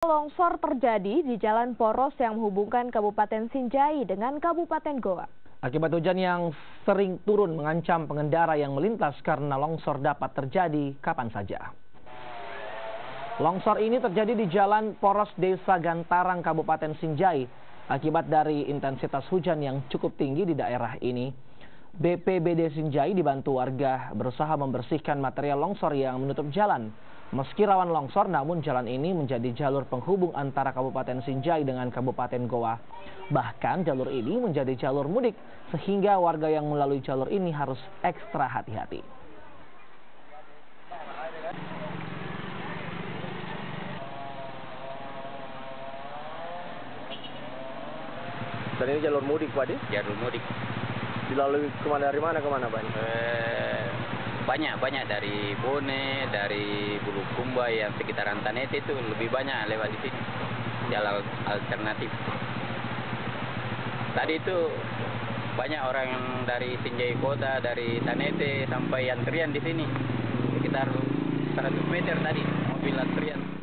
Longsor terjadi di jalan poros yang menghubungkan Kabupaten Sinjai dengan Kabupaten Goa. Akibat hujan yang sering turun mengancam pengendara yang melintas karena longsor dapat terjadi kapan saja. Longsor ini terjadi di jalan poros Desa Gantarang, Kabupaten Sinjai. Akibat dari intensitas hujan yang cukup tinggi di daerah ini, BPBD Sinjai dibantu warga berusaha membersihkan material longsor yang menutup jalan. Meski rawan longsor, namun jalan ini menjadi jalur penghubung antara Kabupaten Sinjai dengan Kabupaten Goa. Bahkan jalur ini menjadi jalur mudik, sehingga warga yang melalui jalur ini harus ekstra hati-hati. Dan ini jalur mudik, Pak? Jalur mudik. Dilalui dari mana ke mana, Pak? Banyak dari Bone, dari Bulukumba yang sekitaran Tanete itu lebih banyak lewat di sini. Jalan alternatif. Tadi itu banyak orang yang dari Sinjai Kota, dari Tanete sampai antrian di sini. Sekitar 100 meter tadi mobil antrian.